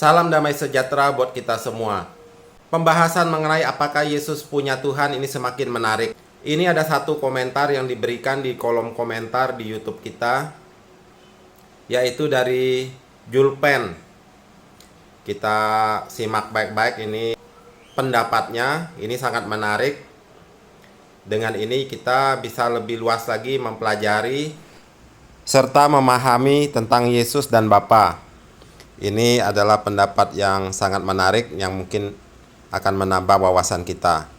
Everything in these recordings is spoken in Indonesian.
Salam damai sejahtera buat kita semua. Pembahasan mengenai apakah Yesus punya Tuhan ini semakin menarik. Ini ada satu komentar yang diberikan di kolom komentar di YouTube kita, yaitu dari Julpen. Kita simak baik-baik ini pendapatnya. Ini sangat menarik. Dengan ini kita bisa lebih luas lagi mempelajari serta memahami tentang Yesus dan Bapa. Ini adalah pendapat yang sangat menarik yang mungkin akan menambah wawasan kita.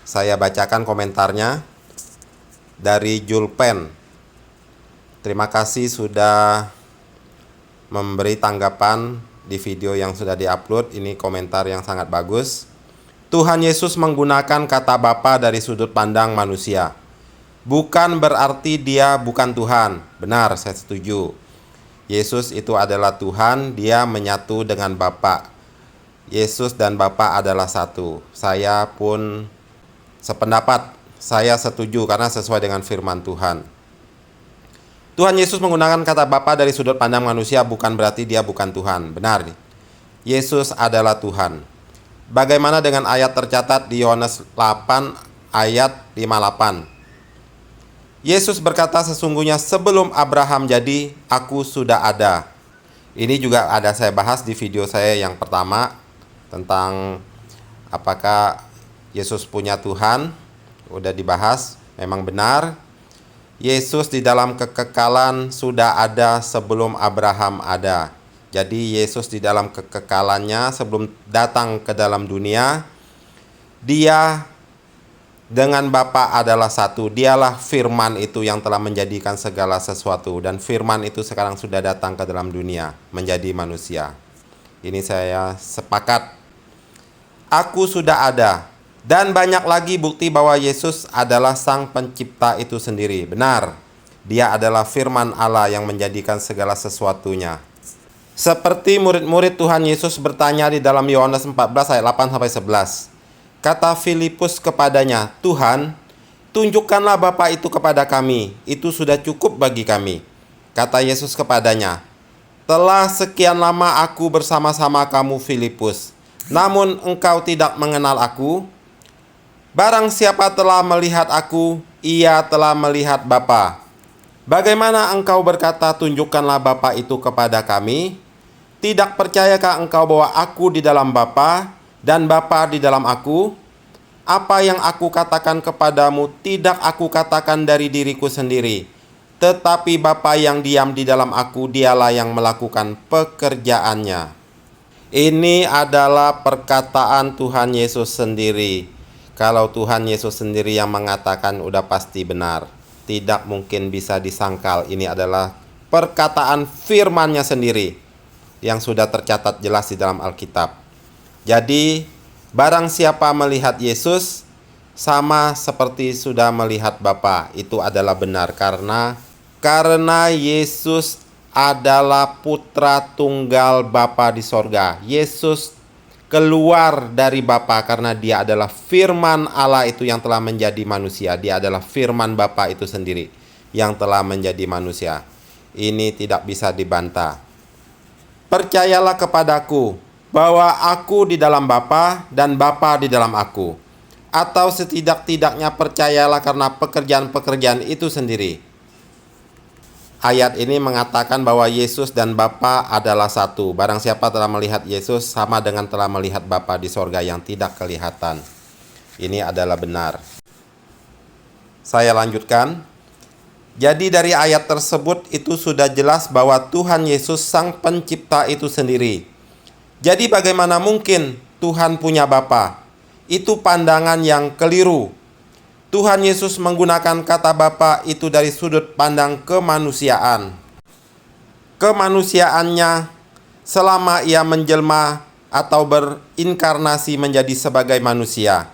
Saya bacakan komentarnya dari Julpen. Terima kasih sudah memberi tanggapan di video yang sudah diupload. Ini komentar yang sangat bagus. Tuhan Yesus menggunakan kata Bapa dari sudut pandang manusia. Bukan berarti dia bukan Tuhan. Benar, saya setuju. Yesus itu adalah Tuhan, dia menyatu dengan Bapa. Yesus dan Bapa adalah satu. Saya pun sependapat, saya setuju karena sesuai dengan firman Tuhan. Tuhan Yesus menggunakan kata Bapa dari sudut pandang manusia bukan berarti dia bukan Tuhan. Benar, Yesus adalah Tuhan. Bagaimana dengan ayat tercatat di Yohanes 8 ayat 58? Yesus berkata, sesungguhnya sebelum Abraham jadi, aku sudah ada. Ini juga ada saya bahas di video saya yang pertama tentang apakah Yesus punya Tuhan. Udah dibahas, memang benar. Yesus di dalam kekekalan sudah ada sebelum Abraham ada. Jadi Yesus di dalam kekekalannya sebelum datang ke dalam dunia, dia dengan Bapa adalah satu. Dialah firman itu yang telah menjadikan segala sesuatu. Dan firman itu sekarang sudah datang ke dalam dunia, menjadi manusia. Ini saya sepakat. Aku sudah ada. Dan banyak lagi bukti bahwa Yesus adalah sang pencipta itu sendiri. Benar, dia adalah firman Allah yang menjadikan segala sesuatunya. Seperti murid-murid Tuhan Yesus bertanya di dalam Yohanes 14 ayat 8-11. Kata Filipus kepadanya, Tuhan, tunjukkanlah Bapa itu kepada kami, itu sudah cukup bagi kami. Kata Yesus kepadanya, telah sekian lama aku bersama-sama kamu Filipus, namun engkau tidak mengenal aku. Barang siapa telah melihat aku, ia telah melihat Bapa. Bagaimana engkau berkata, tunjukkanlah Bapa itu kepada kami? Tidak percayakah engkau bahwa aku di dalam Bapa dan Bapa di dalam aku? Apa yang aku katakan kepadamu tidak aku katakan dari diriku sendiri, tetapi Bapa yang diam di dalam aku, dialah yang melakukan pekerjaannya. Ini adalah perkataan Tuhan Yesus sendiri. Kalau Tuhan Yesus sendiri yang mengatakan, udah pasti benar. Tidak mungkin bisa disangkal. Ini adalah perkataan firman-Nya sendiri yang sudah tercatat jelas di dalam Alkitab. Jadi barang siapa melihat Yesus sama seperti sudah melihat Bapa. Itu adalah benar karena Yesus adalah putra tunggal Bapa di sorga. Yesus keluar dari Bapa karena dia adalah firman Allah itu yang telah menjadi manusia. Dia adalah firman Bapa itu sendiri yang telah menjadi manusia. Ini tidak bisa dibantah. Percayalah kepadaku bahwa aku di dalam Bapa dan Bapa di dalam aku. Atau setidak-tidaknya percayalah karena pekerjaan-pekerjaan itu sendiri. Ayat ini mengatakan bahwa Yesus dan Bapa adalah satu. Barang siapa telah melihat Yesus sama dengan telah melihat Bapa di sorga yang tidak kelihatan. Ini adalah benar. Saya lanjutkan. Jadi dari ayat tersebut itu sudah jelas bahwa Tuhan Yesus sang pencipta itu sendiri. Jadi bagaimana mungkin Tuhan punya Bapa? Itu pandangan yang keliru. Tuhan Yesus menggunakan kata Bapa itu dari sudut pandang kemanusiaan. Kemanusiaannya selama ia menjelma atau berinkarnasi menjadi sebagai manusia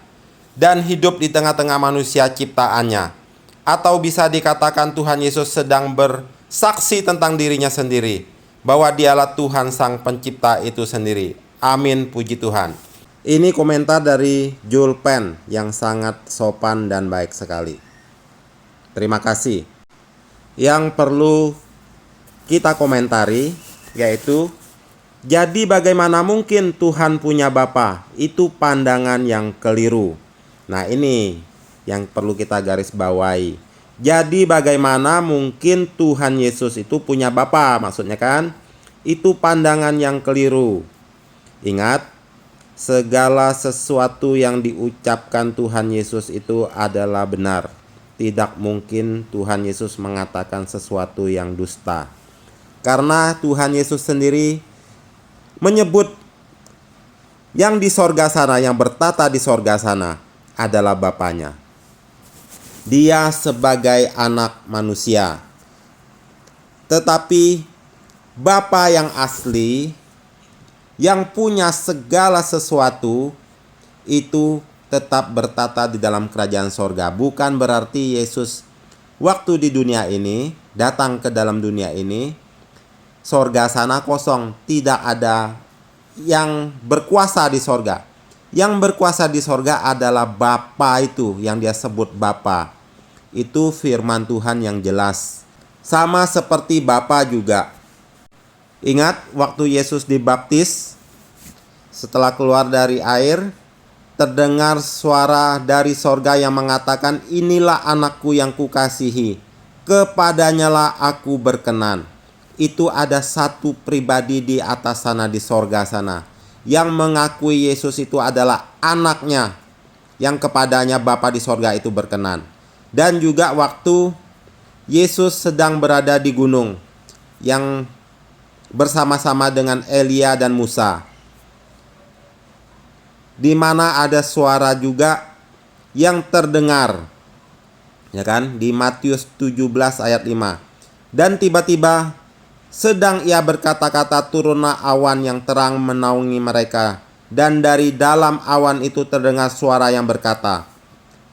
dan hidup di tengah-tengah manusia ciptaannya. Atau bisa dikatakan Tuhan Yesus sedang bersaksi tentang dirinya sendiri bahwa dialah Tuhan sang pencipta itu sendiri. Amin, puji Tuhan. Ini komentar dari Julpen yang sangat sopan dan baik sekali. Terima kasih. Yang perlu kita komentari yaitu Jadi bagaimana mungkin Tuhan punya Bapa? Itu pandangan yang keliru. Nah, ini yang perlu kita garis bawahi. Jadi bagaimana mungkin Tuhan Yesus itu punya Bapa? Maksudnya kan? Itu pandangan yang keliru. Ingat, segala sesuatu yang diucapkan Tuhan Yesus itu adalah benar. Tidak mungkin Tuhan Yesus mengatakan sesuatu yang dusta. Karena Tuhan Yesus sendiri menyebut yang di sorga sana, yang bertata di sorga sana adalah Bapanya. Dia sebagai anak manusia. Tetapi Bapa yang asli, yang punya segala sesuatu, itu tetap bertata di dalam kerajaan sorga. Bukan berarti Yesus waktu di dunia ini, datang ke dalam dunia ini, sorga sana kosong, tidak ada yang berkuasa di sorga. Yang berkuasa di sorga adalah Bapa itu, yang dia sebut Bapa. Itu firman Tuhan yang jelas. Sama seperti Bapa juga. Ingat waktu Yesus dibaptis, setelah keluar dari air, terdengar suara dari sorga yang mengatakan, "Inilah anakku yang kukasihi, kepadanyalah aku berkenan." Itu ada satu pribadi di atas sana, di sorga sana, yang mengakui Yesus itu adalah anaknya, yang kepadanya Bapa di sorga itu berkenan. Dan juga waktu Yesus sedang berada di gunung, yang bersama-sama dengan Elia dan Musa, di mana ada suara juga yang terdengar, ya kan, di Matius 17 ayat 5. Dan tiba-tiba sedang ia berkata-kata, turunlah awan yang terang menaungi mereka, dan dari dalam awan itu terdengar suara yang berkata,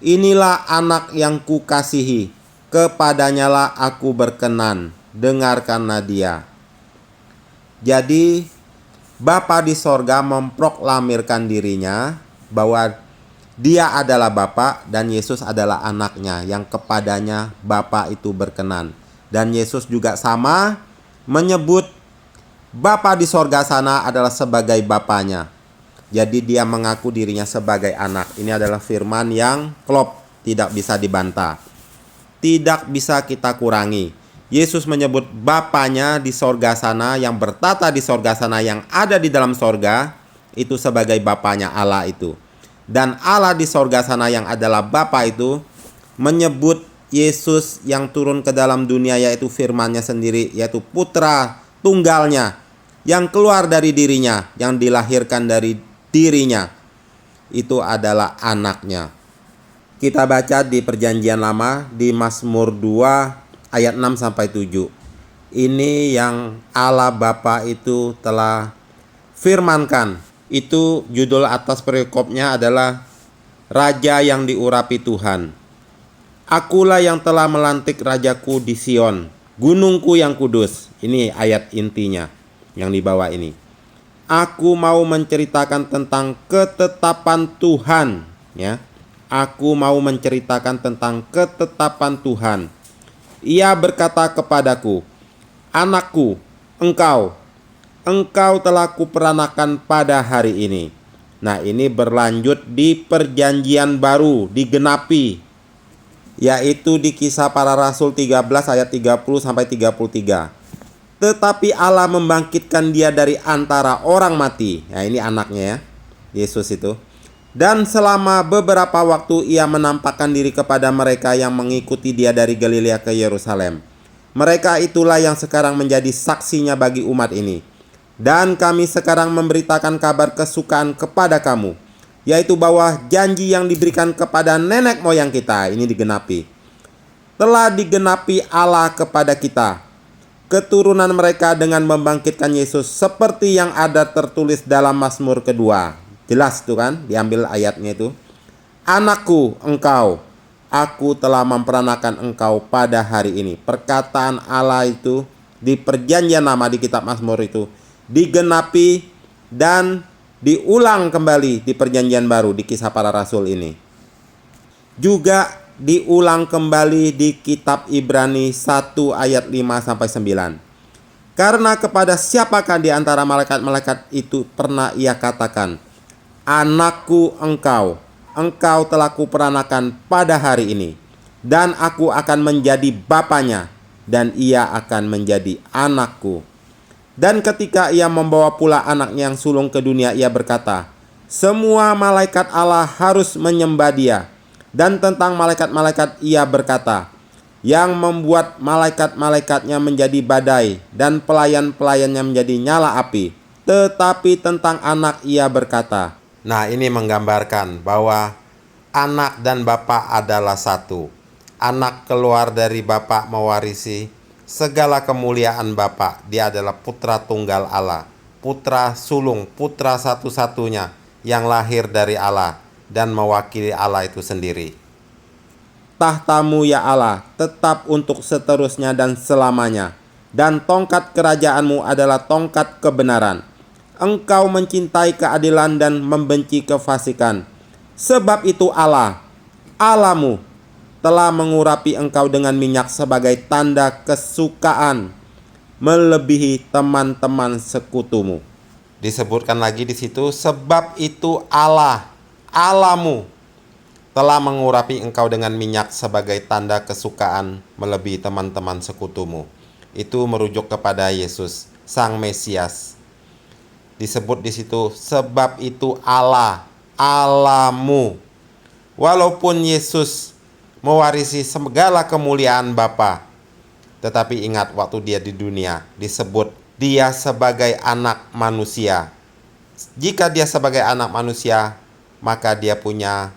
"Inilah anak yang kukasihi, kepadanyalah aku berkenan, dengarkanlah dia." Jadi Bapa di sorga memproklamirkan dirinya bahwa dia adalah Bapa dan Yesus adalah anaknya yang kepadanya Bapa itu berkenan. Dan Yesus juga sama menyebut Bapa di sorga sana adalah sebagai Bapanya. Jadi dia mengaku dirinya sebagai anak. Ini adalah firman yang klop, tidak bisa dibantah, tidak bisa kita kurangi. Yesus menyebut Bapanya di sorga sana, yang bertata di sorga sana, yang ada di dalam sorga, itu sebagai Bapanya Allah itu. Dan Allah di sorga sana yang adalah Bapa itu menyebut Yesus yang turun ke dalam dunia, yaitu firman-Nya sendiri, yaitu putra tunggalnya yang keluar dari dirinya, yang dilahirkan dari dirinya, itu adalah anaknya. Kita baca di Perjanjian Lama di Mazmur 2 ayat 6-7. Ini yang Allah Bapa itu telah firmankan. Itu judul atas perikopnya adalah Raja yang diurapi Tuhan. Akulah yang telah melantik rajaku di Sion, gunungku yang kudus. Ini ayat intinya yang di bawah ini. Aku mau menceritakan tentang ketetapan Tuhan, ya. Aku mau menceritakan tentang ketetapan Tuhan. Ia berkata kepadaku, "Anakku, engkau telah kuperanakan pada hari ini." Nah, ini berlanjut di Perjanjian Baru, digenapi, yaitu di Kisah Para Rasul 13 ayat 30-33. Tetapi Allah membangkitkan dia dari antara orang mati. Nah, ini anaknya ya, Yesus itu. Dan selama beberapa waktu ia menampakkan diri kepada mereka yang mengikuti dia dari Galilea ke Yerusalem. Mereka itulah yang sekarang menjadi saksinya bagi umat ini. Dan kami sekarang memberitakan kabar kesukaan kepada kamu, yaitu bahwa janji yang diberikan kepada nenek moyang kita, ini digenapi, telah digenapi Allah kepada kita, keturunan mereka, dengan membangkitkan Yesus seperti yang ada tertulis dalam Mazmur kedua. Jelas tuh kan, diambil ayatnya itu. Anakku, aku telah memperanakan engkau pada hari ini. Perkataan Allah itu di Perjanjian Lama, di kitab Mazmur itu digenapi dan diulang kembali di Perjanjian Baru, di Kisah Para Rasul ini. Juga diulang kembali di kitab Ibrani 1 ayat 5-9. Karena kepada siapakah di antara malaikat-malaikat itu pernah ia katakan, Anakku engkau telah kuperanakan pada hari ini, dan aku akan menjadi bapanya, dan ia akan menjadi anakku. Dan ketika ia membawa pula anaknya yang sulung ke dunia, ia berkata, semua malaikat Allah harus menyembah dia. Dan tentang malaikat-malaikat ia berkata, yang membuat malaikat-malaikatnya menjadi badai dan pelayan-pelayannya menjadi nyala api. Tetapi tentang anak ia berkata. Nah, ini menggambarkan bahwa anak dan bapa adalah satu. Anak keluar dari bapa mewarisi segala kemuliaan bapa. Dia adalah putra tunggal Allah, putra sulung, putra satu-satunya yang lahir dari Allah dan mewakili Allah itu sendiri. Tahtamu ya Allah tetap untuk seterusnya dan selamanya, dan tongkat kerajaanmu adalah tongkat kebenaran. Engkau mencintai keadilan dan membenci kefasikan. Sebab itu Allah, Allahmu, telah mengurapi engkau dengan minyak sebagai tanda kesukaan, melebihi teman-teman sekutumu. Disebutkan lagi di situ, sebab itu Allah, Allahmu, telah mengurapi engkau dengan minyak sebagai tanda kesukaan, melebihi teman-teman sekutumu. Itu merujuk kepada Yesus, Sang Mesias. Disebut di situ, sebab itu Allah, Allahmu. Walaupun Yesus mewarisi segala kemuliaan Bapa, tetapi ingat waktu dia di dunia disebut dia sebagai anak manusia. Jika dia sebagai anak manusia, maka dia punya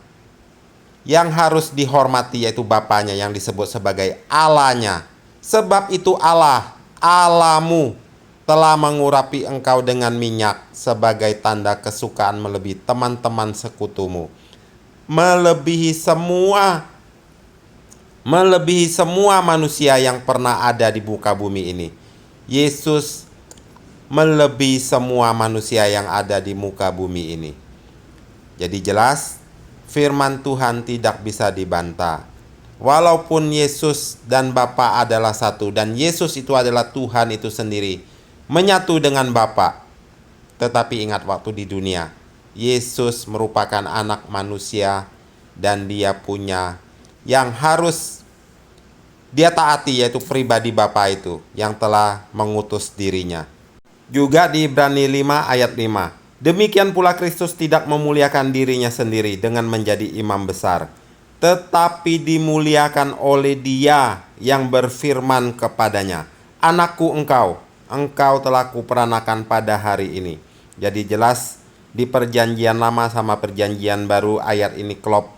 yang harus dihormati, yaitu Bapanya yang disebut sebagai Allahnya. Sebab itu Allah, Allahmu, telah mengurapi engkau dengan minyak sebagai tanda kesukaan melebihi teman-teman sekutumu. Melebihi semua manusia yang pernah ada di muka bumi ini. Yesus melebihi semua manusia yang ada di muka bumi ini. Jadi jelas, firman Tuhan tidak bisa dibantah. Walaupun Yesus dan Bapa adalah satu, dan Yesus itu adalah Tuhan itu sendiri, menyatu dengan Bapa. Tetapi ingat waktu di dunia, Yesus merupakan anak manusia dan dia punya yang harus dia taati, yaitu pribadi Bapa itu yang telah mengutus dirinya. Juga di Ibrani 5 ayat 5. Demikian pula Kristus tidak memuliakan dirinya sendiri dengan menjadi imam besar, tetapi dimuliakan oleh Dia yang berfirman kepadanya, Anakku engkau telah kuperanakan pada hari ini. Jadi jelas di perjanjian lama sama perjanjian baru ayat ini klop.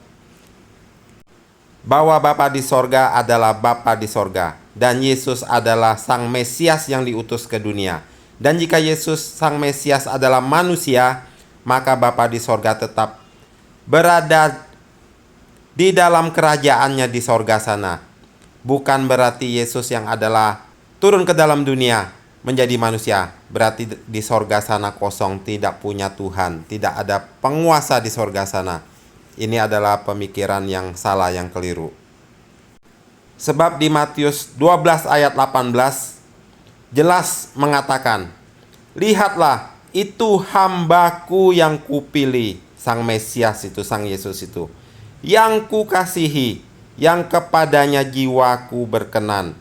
Bahwa Bapa di sorga adalah Bapa di sorga, dan Yesus adalah Sang Mesias yang diutus ke dunia. Dan jika Yesus Sang Mesias adalah manusia, maka Bapa di sorga tetap berada di dalam kerajaannya di sorga sana. Bukan berarti Yesus yang adalah turun ke dalam dunia menjadi manusia, berarti di sorga sana kosong, tidak punya Tuhan, tidak ada penguasa di sorga sana. Ini adalah pemikiran yang salah, yang keliru. Sebab di Matius 12 ayat 18 jelas mengatakan, lihatlah, itu hambaku yang kupilih, Sang Mesias itu, Sang Yesus itu, yang kukasihi, yang kepadanya jiwaku berkenan.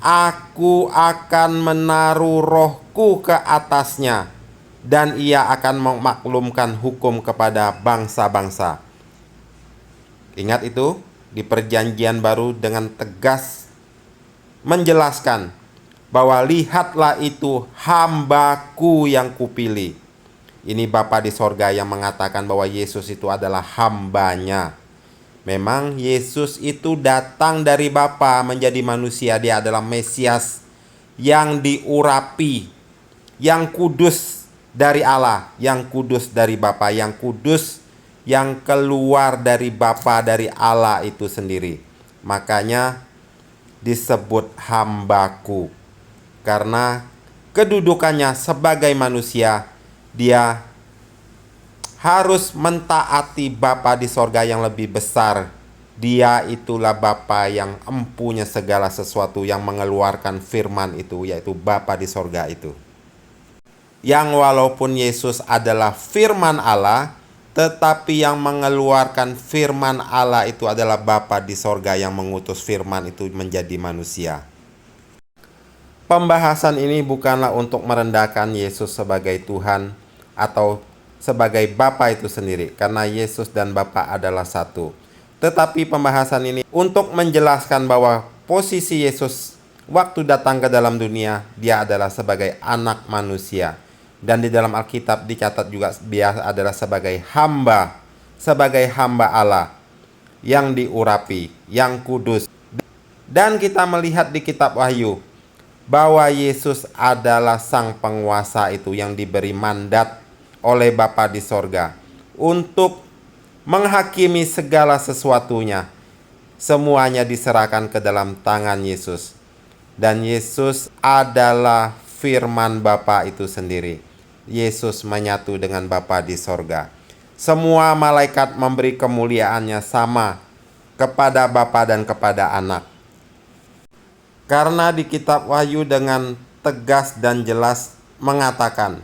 Aku akan menaruh rohku ke atasnya, dan ia akan memaklumkan hukum kepada bangsa-bangsa. Ingat itu, di perjanjian baru dengan tegas menjelaskan bahwa lihatlah, itu hambaku yang kupilih. Ini Bapa di sorga yang mengatakan bahwa Yesus itu adalah hambanya. Memang Yesus itu datang dari Bapa menjadi manusia. Dia adalah Mesias yang diurapi, yang kudus dari Allah, yang kudus dari Bapa, yang kudus, yang keluar dari Bapa, dari Allah itu sendiri. Makanya disebut hambaku, karena kedudukannya sebagai manusia, dia harus mentaati Bapa di sorga yang lebih besar Dia itulah Bapa yang empunya segala sesuatu, yang mengeluarkan firman itu, yaitu Bapa di sorga itu. Yang walaupun Yesus adalah firman Allah, tetapi yang mengeluarkan firman Allah itu adalah Bapa di sorga yang mengutus firman itu menjadi manusia. Pembahasan ini bukanlah untuk merendahkan Yesus sebagai Tuhan atau sebagai Bapa itu sendiri, karena Yesus dan Bapa adalah satu. Tetapi pembahasan ini untuk menjelaskan bahwa posisi Yesus waktu datang ke dalam dunia, dia adalah sebagai anak manusia. Dan di dalam Alkitab dicatat juga dia adalah sebagai hamba Allah yang diurapi, yang kudus. Dan kita melihat di kitab Wahyu bahwa Yesus adalah sang penguasa itu yang diberi mandat oleh Bapa di sorga untuk menghakimi segala sesuatunya. Semuanya diserahkan ke dalam tangan Yesus. Dan Yesus adalah firman Bapa itu sendiri. Yesus menyatu dengan Bapa di sorga. Semua malaikat memberi kemuliaannya sama kepada Bapa dan kepada Anak. Karena di kitab Wahyu dengan tegas dan jelas mengatakan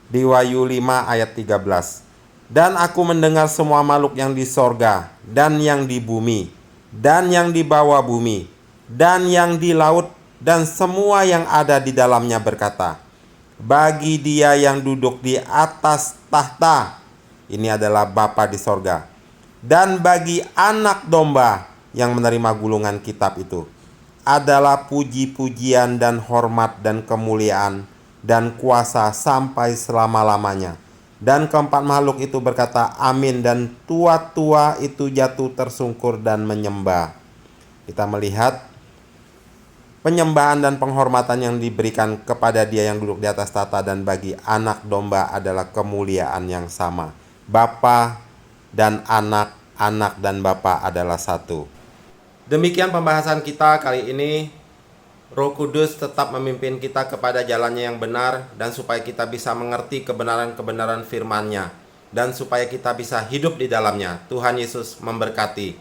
di Wahyu 5 ayat 13, dan aku mendengar semua makhluk yang di sorga dan yang di bumi dan yang di bawah bumi dan yang di laut dan semua yang ada di dalamnya berkata, bagi Dia yang duduk di atas tahta, ini adalah Bapa di sorga, dan bagi Anak Domba yang menerima gulungan kitab itu, adalah puji-pujian dan hormat dan kemuliaan dan kuasa sampai selama-lamanya. Dan keempat makhluk itu berkata, amin, dan tua-tua itu jatuh tersungkur dan menyembah. Kita melihat penyembahan dan penghormatan yang diberikan kepada Dia yang duduk di atas tahta dan bagi Anak Domba adalah kemuliaan yang sama. Bapa dan Anak, Anak dan Bapa adalah satu. Demikian pembahasan kita kali ini. Roh Kudus tetap memimpin kita kepada jalannya yang benar, dan supaya kita bisa mengerti kebenaran-kebenaran firman-Nya, dan supaya kita bisa hidup di dalamnya. Tuhan Yesus memberkati.